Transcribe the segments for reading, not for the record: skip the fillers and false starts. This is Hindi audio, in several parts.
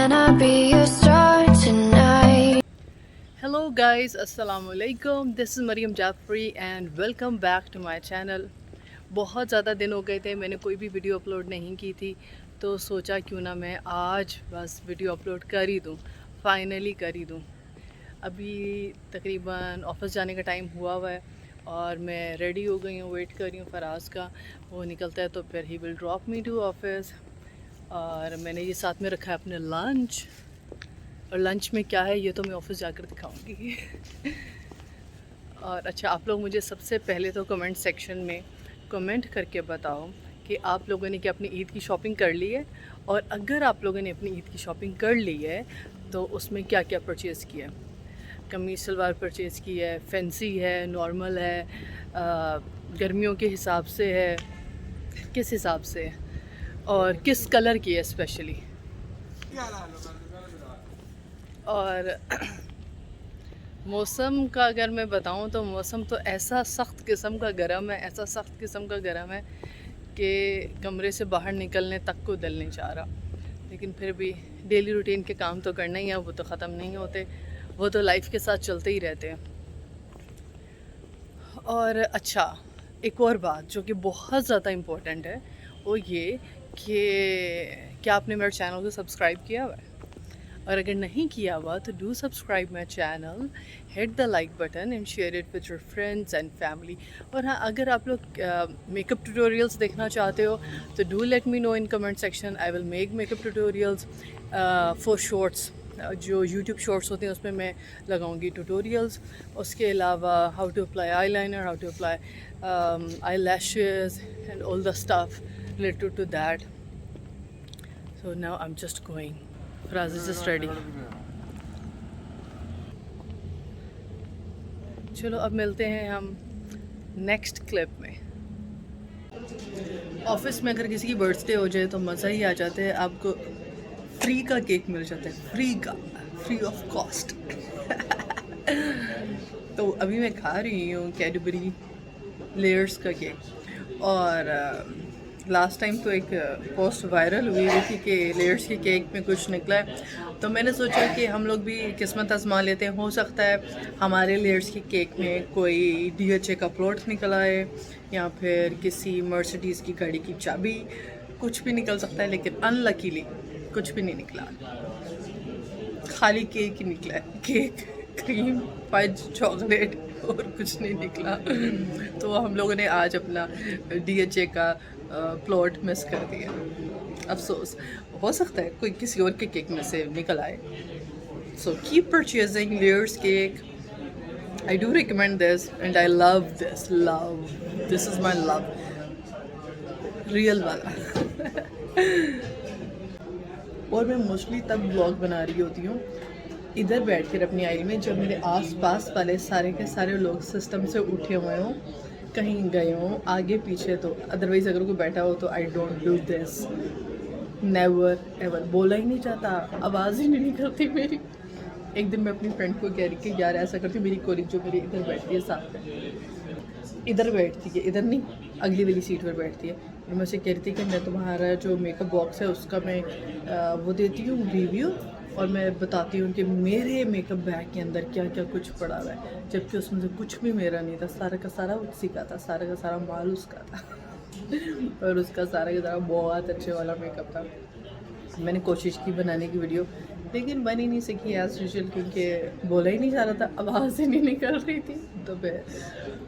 Can I be your star tonight? Hello guys, assalamu alaikum. This is Mariam Jafri and welcome back to my channel. बहुत ज़्यादा दिन हो गए थे, मैंने कोई भी वीडियो अपलोड नहीं की थी, तो सोचा क्यों ना मैं आज बस वीडियो अपलोड कर ही दूँ, फाइनली कर ही दूँ। अभी तकरीबन ऑफ़िस जाने का टाइम हुआ है और मैं रेडी हो गई हूँ, वेट कर रही हूँ फराज का। वो निकलता है तो फिर he will drop me to office. और मैंने ये साथ में रखा है अपने लंच, और लंच में क्या है ये तो मैं ऑफिस जाकर दिखाऊंगी। और अच्छा, आप लोग मुझे सबसे पहले तो कमेंट सेक्शन में कमेंट करके बताओ कि आप लोगों ने क्या अपनी ईद की शॉपिंग कर ली है, और अगर आप लोगों ने अपनी ईद की शॉपिंग कर ली है तो उसमें क्या क्या परचेज़ किया है। कमीज सलवार परचेज़ की है, फैंसी है, नॉर्मल है, गर्मियों के हिसाब से है, किस हिसाब से है, और किस कलर की है स्पेशली। और मौसम का अगर मैं बताऊं तो मौसम तो ऐसा सख्त किस्म का गर्म है, ऐसा सख्त किस्म का गर्म है कि कमरे से बाहर निकलने तक को दिल नहीं चाह रहा। लेकिन फिर भी डेली रूटीन के काम तो करना ही है, वो तो ख़त्म नहीं होते, वो तो लाइफ के साथ चलते ही रहते हैं। और अच्छा, एक और बात जो कि बहुत ज़्यादा इम्पोर्टेंट है वो ये कि क्या आपने मेरे चैनल को सब्सक्राइब किया हुआ है, और अगर नहीं किया हुआ तो do subscribe my channel, hit the like button and share it with your friends and family. और हाँ, अगर आप लोग मेकअप ट्यूटोरियल्स देखना चाहते हो तो do let me know in comment section. I will make makeup tutorials for shorts. जो यूट्यूब शॉर्ट्स होते हैं उसमें मैं लगाऊंगी ट्यूटोरियल्स। उसके अलावा how to apply eyeliner, how to apply eyelashes and all the stuff related to that. So now I am just going, Faraz is just ready. चलो अब मिलते हैं हम नेक्स्ट क्लिप में। ऑफिस में अगर किसी की बर्थडे हो जाए तो मज़ा ही आ जाता है, आपको फ्री का केक मिल जाता है, फ्री ऑफ कॉस्ट। तो अभी मैं खा रही हूँ कैडबरी लेयर्स का केक। और लास्ट टाइम तो एक पोस्ट वायरल हुई थी कि लेयर्स के केक में कुछ निकला है, तो मैंने सोचा कि हम लोग भी किस्मत आजमा लेते हैं। हो सकता है हमारे लेयर्स के केक में कोई DHA का प्लॉट निकल आए, या फिर किसी मर्सिडीज़ की गाड़ी की चाबी, कुछ भी निकल सकता है। लेकिन अनलकीली कुछ भी नहीं निकला, खाली केक ही निकला है, केक, क्रीम, फज, चॉकलेट, और कुछ नहीं निकला। तो हम लोगों ने आज अपना DHA का प्लॉट मिस कर दिया, अफसोस। हो सकता है कोई किसी और के केक में से निकल आए। So keep purchasing layers cake, I do recommend this and I love this is my love, real वाला। और मैं मोस्टली तब ब्लॉग बना रही होती हूँ इधर बैठ कर अपनी आइल में, जब मेरे आस पास वाले सारे के सारे लोग सिस्टम से उठे हुए हों, कहीं गए हों आगे पीछे। तो अदरवाइज़ अगर कोई बैठा हो तो I don't do this, never ever. बोला ही नहीं जाता, आवाज़ ही नहीं निकलती मेरी। एक दिन मैं अपनी फ्रेंड को कह रही कि यार ऐसा करती हूँ, मेरी कोलिग जो मेरी इधर बैठती है साथ में, इधर बैठती है, इधर नहीं अगली वाली सीट पर बैठती है, मैं उसे कह रही थी कि मैं तुम्हारा जो मेकअप बॉक्स है उसका मैं वो देती हूँ रिव्यू, और मैं बताती हूँ कि मेरे मेकअप बैग के अंदर क्या क्या कुछ पड़ा हुआ है, जबकि उसमें से कुछ भी मेरा नहीं था, सारा का सारा उसी का था, सारा का सारा माल उसका था। और उसका सारा का सारा बहुत अच्छे वाला मेकअप था। मैंने कोशिश की बनाने की वीडियो, लेकिन बन ही नहीं सकी एज यूजुअल, क्योंकि बोला ही नहीं जा रहा था, आवाज़ ही नहीं निकल रही थी। तो फिर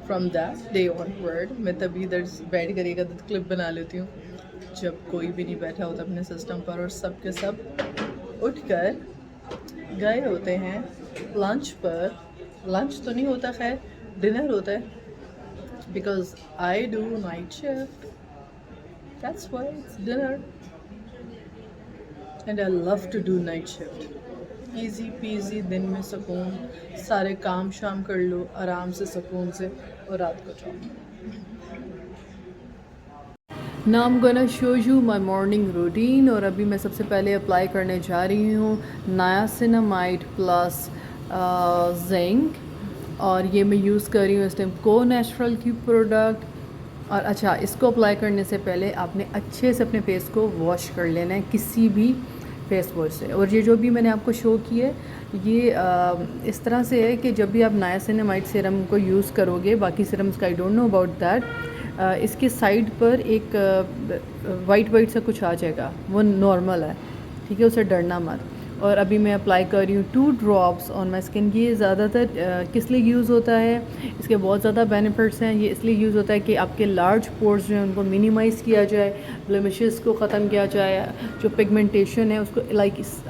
फ्रॉम दैट डे ऑनवर्ड मैं तभी इधर बैठ कर एक आध क्लिप बना लेती हूँ जब कोई भी नहीं बैठा होता अपने सिस्टम पर, और सब के सब उठकर गए होते हैं लंच पर। लंच तो नहीं होता, खैर डिनर होता है, because I do night shift, that's why it's dinner and I love to do night shift. Easy peasy, दिन में सुकून, सारे काम शाम कर लो आराम से सुकून से, और रात को जाओ। Now I'm gonna show you my morning routine। और अभी मैं सबसे पहले अप्लाई करने जा रही हूँ नायासिनामाइड प्लस जिंक, और ये मैं यूज़ कर रही हूँ इस टाइम को नेचुरल की प्रोडक्ट। और अच्छा, इसको अप्लाई करने से पहले आपने अच्छे से अपने फेस को वॉश कर लेना है किसी भी फेस वॉश से। और ये जो भी मैंने आपको शो की है ये इस तरह से है कि जब भी आप नायासिनामाइड सीरम को यूज़ करोगे, बाकी सीरम्स का I don't know about that, इसके साइड पर एक वाइट सा कुछ आ जाएगा, वो नॉर्मल है, ठीक है, उसे डरना मत। और अभी मैं अप्लाई कर रही हूँ 2 ड्रॉप्स ऑन माई स्किन। ये ज़्यादातर किस लिए यूज़ होता है, इसके बहुत ज़्यादा बेनिफिट्स हैं। ये इसलिए यूज़ होता है कि आपके लार्ज पोर्स जो हैं उनको मिनिमाइज़ किया जाए, ब्लेमिशेस को ख़त्म किया जाए, जो पिगमेंटेशन है उसको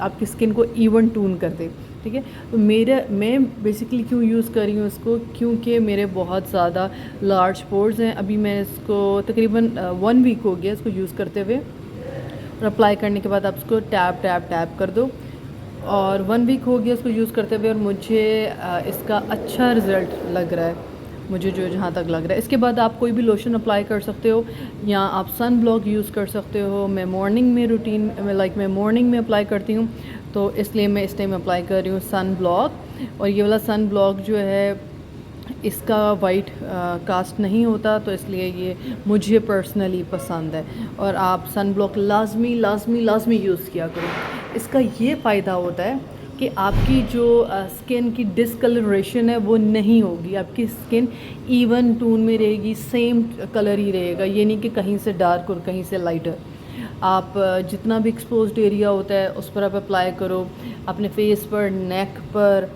आपकी स्किन को इवन टून कर दे, ठीक है। तो मैं बेसिकली क्यों यूज़ कर रही हूँ इसको, क्योंकि मेरे बहुत ज़्यादा लार्ज पोर्स हैं। अभी मैं इसको तकरीबन 1 वीक हो गया इसको यूज़ करते हुए। और अप्लाई करने के बाद आप इसको टैप टैप टैप कर दो। और 1 वीक हो गया इसको यूज़ करते हुए और मुझे इसका अच्छा रिज़ल्ट लग रहा है, मुझे जो जहाँ तक लग रहा है। इसके बाद आप कोई भी लोशन अप्लाई कर सकते हो या आप सन ब्लॉक यूज़ कर सकते हो। मैं मॉर्निंग में रूटीन मैं मॉर्निंग में अप्लाई करती हूँ, तो इसलिए मैं इस टाइम अप्लाई कर रही हूँ सन ब्लॉक। और ये वाला सन ब्लॉक जो है इसका वाइट कास्ट नहीं होता, तो इसलिए ये मुझे पर्सनली पसंद है। और आप सन ब्लॉक लाजमी यूज़ किया करो। इसका ये फ़ायदा होता है कि आपकी जो स्किन की डिसकलरेशन है वो नहीं होगी, आपकी स्किन इवन टून में रहेगी, सेम कलर ही रहेगा। ये नहीं कि कहीं से डार्क और कहीं से लाइटर। आप जितना भी एक्सपोज्ड एरिया होता है उस पर आप अप्लाई करो, अपने फेस पर, नेक पर,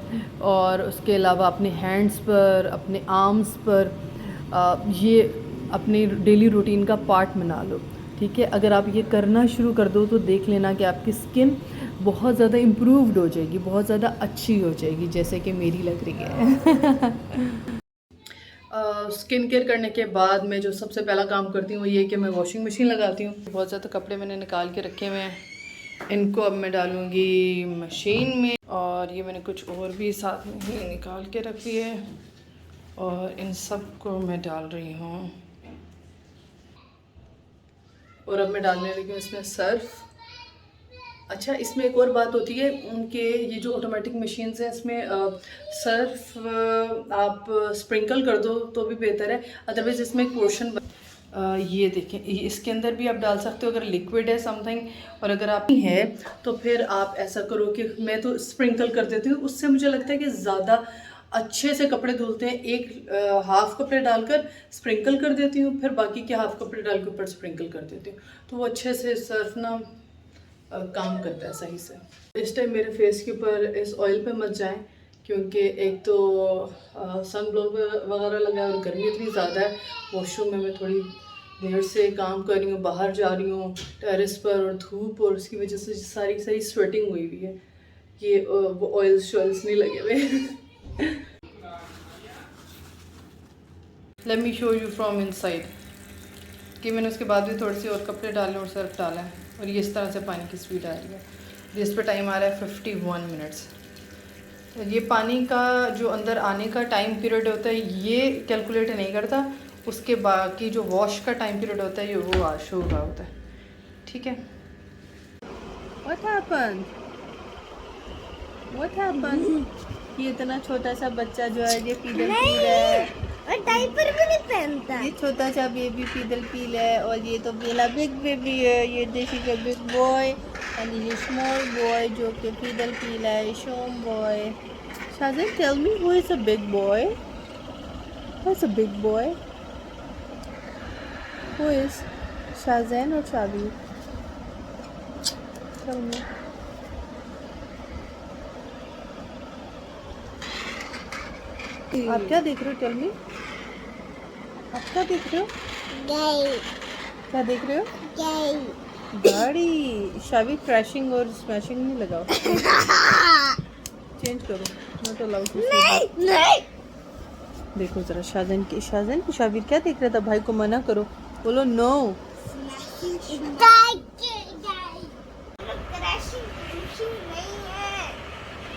और उसके अलावा अपने हैंड्स पर, अपने आर्म्स पर। ये अपनी डेली रूटीन का पार्ट बना लो, ठीक है। अगर आप ये करना शुरू कर दो तो देख लेना कि आपकी स्किन बहुत ज़्यादा इम्प्रूव्ड हो जाएगी, बहुत ज़्यादा अच्छी हो जाएगी, जैसे कि मेरी लग रही है। स्किन केयर करने के बाद मैं जो सबसे पहला काम करती हूँ वो ये कि मैं वॉशिंग मशीन लगाती हूँ। बहुत ज़्यादा कपड़े मैंने निकाल के रखे हुए हैं, इनको अब मैं डालूँगी मशीन में। और ये मैंने कुछ और भी साथ में ही निकाल के रखी है और इन सब को मैं डाल रही हूँ। और अब मैं डालने लगी हूँ इसमें सर्फ। अच्छा, इसमें एक और बात होती है कि ये जो ऑटोमेटिक मशीन्स हैं इसमें सर्फ आप स्प्रिंकल कर दो तो भी बेहतर है, अदरवाइज़ इसमें एक पोर्शन ये देखें, इसके अंदर भी आप डाल सकते हो अगर लिक्विड है समथिंग। और अगर आप नहीं है तो फिर आप ऐसा करो कि मैं तो स्प्रिंकल कर देती हूँ, उससे मुझे लगता है कि ज़्यादा अच्छे से कपड़े धुलते हैं। एक हाफ़ कपड़े डालकर स्प्रिंकल कर देती हूँ, फिर बाकी के हाफ़ कपड़े डाल के ऊपर स्प्रिंकल कर देती हूँ, तो वो अच्छे से सर्फ ना काम करता है सही से। इस टाइम मेरे फेस के ऊपर इस ऑयल पे मत जाएं, क्योंकि एक तो सन ब्लॉक वगैरह लगा है और गर्मी इतनी ज़्यादा है। वॉशरूम में मैं थोड़ी देर से काम कर रही हूँ, बाहर जा रही हूँ टेरेस पर, और धूप और उसकी वजह से सारी स्वेटिंग हुई हुई है। ये वो ऑयल्स नहीं लगे हुए। Let me show you from inside कि मैंने उसके बाद भी थोड़े से और कपड़े डाले और सर्फ डाला है, और ये इस तरह से पानी की स्पीड आ रही है। जिस पर टाइम आ रहा है 51 मिनट्स। ये पानी का जो अंदर आने का टाइम पीरियड होता है ये कैलकुलेट नहीं करता, उसके बाकी जो वॉश का टाइम पीरियड होता है ये वो शो रहा होता है, ठीक है। What happened? What happened? ये इतना छोटा सा बच्चा जो है ये फीडल पी रहा है, और डायपर भी नहीं पहनता। ये छोटा सा बेबी फीडल पी रहा है, और ये तो मेरा बिग बेबी है, ये देसी का बिग बॉय, और ये स्मॉल बॉय जो कि फीडल पी रहा है, शोम boy. Shazan, tell me who is a big boy? Who is a big boy? Who is Shazan और शाबीर? Tell me. आप क्या देख रहे हो? टेल मी, आप क्या देख रहे हो? गई क्या देख रहे हो? गई गाड़ी। शाबीर क्रैशिंग और स्मैशिंग नहीं लगाओ, चेंज करो, नॉट अलाउड टू नहीं नहीं देखो जरा शाज़न की शाबीर क्या देख रहा था? भाई को मना करो, बोलो नो।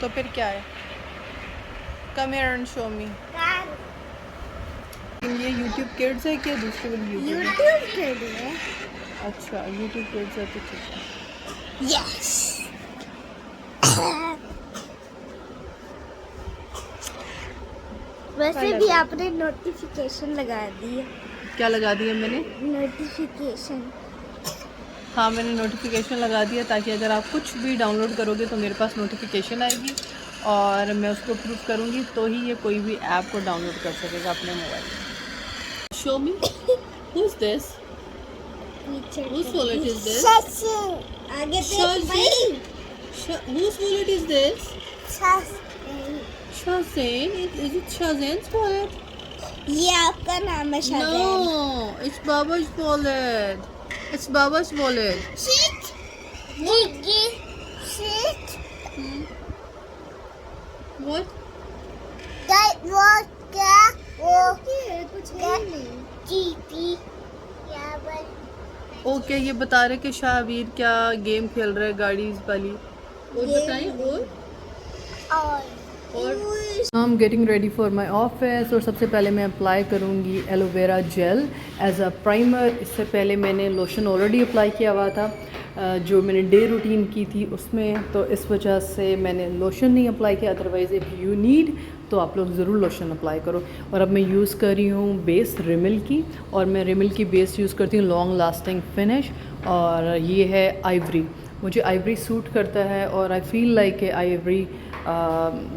तो फिर क्या है? कम हियर एंड शो मी। ये यूट्यूब किड्स है क्या? दूसरे वाली यूट्यूब के लिए। अच्छा, यूट्यूब किड्स है तो ठीक है। यस वैसे भी आपने नोटिफिकेशन लगा दी है। क्या लगा दिया मैंने? नोटिफिकेशन हाँ, मैंने नोटिफिकेशन लगा दिया ताकि अगर आप कुछ भी डाउनलोड करोगे तो मेरे पास नोटिफिकेशन आएगी और मैं उसको अप्रूव करूँगी तो ही ये कोई भी ऐप को डाउनलोड कर सकेगा अपने मोबाइल में। Show me who is this? Whose wallet is this? आगे Whose wallet is this? शश Shazeen? Is it Shazeen's wallet? ये आपका नाम है शादैन। No, it's Baba's wallet. It's Baba's wallet. Shit. Gigi. Shit. What? That was क्या वो कुछ नहीं जीती क्या बोल ओके, ये बता रहे कि शाहवीर क्या गेम खेल रहा है गाड़ीज वाली। और बताएं और I am getting ready for my office. और सबसे पहले मैं अप्लाई करूँगी aloe vera gel as a primer. इससे पहले मैंने लोशन ऑलरेडी अप्लाई किया हुआ था जो मैंने डे रूटीन की थी उसमें, तो इस वजह से मैंने लोशन नहीं अप्लाई किया। अदरवाइज़ इफ़ यू नीड तो आप लोग ज़रूर लोशन अप्लाई करो। और अब मैं यूज़ कर रही हूँ बेस रिमिल की, और मैं रिमिल की बेस यूज़ करती हूँ लॉन्ग लास्टिंग फिनिश, और ये है आइवरी। मुझे आइवरी सूट करता है और आई फील लाइक आइवरी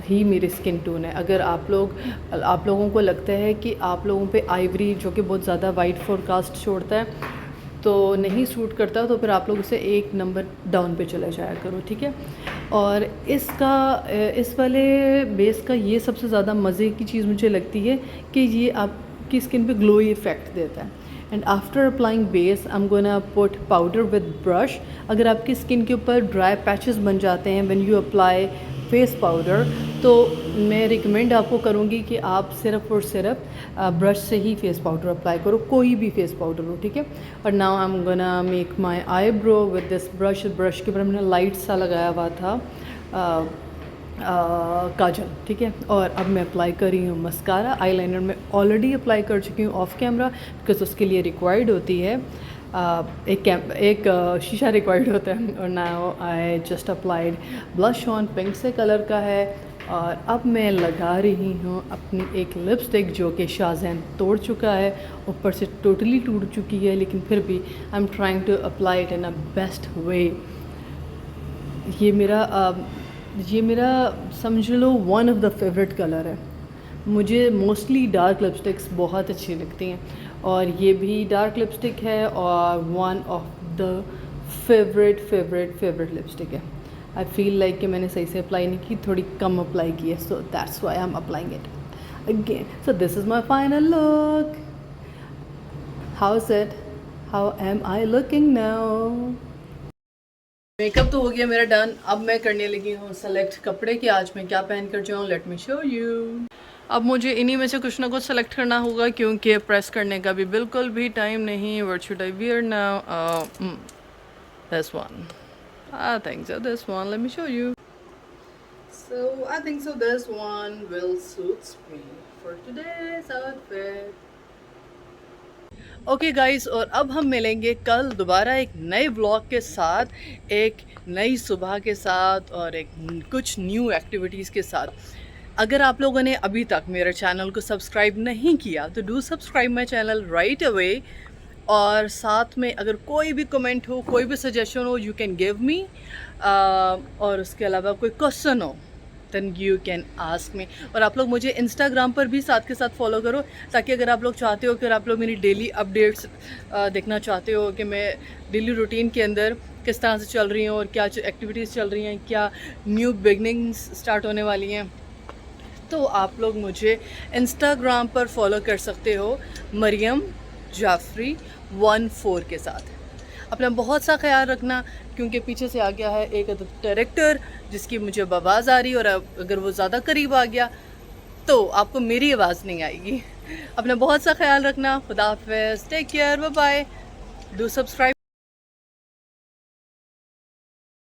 ही मेरी स्किन टोन है। अगर आप लोगों को लगता है कि आप लोगों पे आइवरी जो कि बहुत ज़्यादा वाइट फोरकास्ट छोड़ता है तो नहीं सूट करता, तो फिर आप लोग इसे एक नंबर डाउन पे चले जाया करो, ठीक है। और इस वाले बेस का ये सबसे ज़्यादा मज़े की चीज़ मुझे लगती है कि ये आपकी स्किन पे ग्लोई इफ़ेक्ट देता है। And after applying base I am gonna put powder with brush. अगर आपकी स्किन के ऊपर ड्राई पैचेस बन जाते हैं when you apply face powder, तो मैं रिकमेंड आपको करूँगी कि आप सिर्फ और सिर्फ ब्रश से ही फेस पाउडर अप्लाई करो, कोई भी फेस पाउडर हो, ठीक है। और now I am gonna make my eyebrow with this brush के ऊपर मैंने लाइट सा लगाया हुआ था काजल, ठीक है। और अब मैं अप्लाई कर रही हूँ मस्कारा। आईलाइनर में ऑलरेडी अप्लाई कर चुकी हूँ ऑफ कैमरा, बिकॉज उसके लिए रिक्वायर्ड होती है एक शीशा रिक्वायर्ड होता है। और now I just applied blush on, pink से कलर का है। और अब मैं लगा रही हूँ अपनी एक लिपस्टिक जो कि शाहज़ैन तोड़ चुका है, ऊपर से टोटली टूट चुकी है, लेकिन फिर भी I am trying to apply it in a best way. ये मेरा समझ लो one of the favourite colour है। मुझे मोस्टली डार्क लिपस्टिक्स बहुत अच्छी लगती हैं, और ये भी डार्क लिपस्टिक है और one of the favourite lipstick है। आई फील लाइक कि मैंने सही से अप्लाई नहीं की, थोड़ी कम अप्लाई की है, so that's why I am applying it again. So this is my final look. How is it? How am I looking now? Makeup तो हो गया मेरा डन। अब मैं करने लगी हूँ सेलेक्ट कपड़े कि आज मैं क्या पहन कर जाऊँ। Let me show you. अब मुझे इन्हीं में से कुछ ना कुछ सेलेक्ट करना होगा क्योंकि प्रेस करने का भी बिल्कुल भी टाइम नहीं। What should I wear now? This one, I think so this one, let me show you. So I think so this one will suits me for today's outfit. Okay guys, और अब हम मिलेंगे कल दोबारा एक नए व्लॉग के साथ, एक नई सुबह के साथ और एक कुछ न्यू एक्टिविटीज़ के साथ। अगर आप लोगों ने अभी तक मेरे चैनल को सब्सक्राइब नहीं किया तो do subscribe my channel right away. और साथ में अगर कोई भी कमेंट हो, कोई भी सजेशन हो, यू कैन गिव मी। और उसके अलावा कोई क्वेश्चन हो then you can ask me. और आप लोग मुझे इंस्टाग्राम पर भी साथ के साथ फॉलो करो, ताकि अगर आप लोग चाहते हो कि आप लोग मेरी डेली अपडेट्स देखना चाहते हो कि मैं डेली रूटीन के अंदर किस तरह से चल रही हूँ और क्या एक्टिविटीज़ चल रही हैं, क्या न्यू बिगनिंग्स स्टार्ट होने वाली हैं, तो आप लोग मुझे इंस्टाग्राम पर फॉलो कर सकते हो मरियम जाफरी 14 के साथ। अपना बहुत सा ख्याल रखना, क्योंकि पीछे से आ गया है एक डायरेक्टर जिसकी मुझे आवाज़ आ रही है, और अगर वो ज़्यादा करीब आ गया तो आपको मेरी आवाज़ नहीं आएगी। अपना बहुत सा ख्याल रखना। खुदा हाफ़िज़, take care, bye bye. Do subscribe.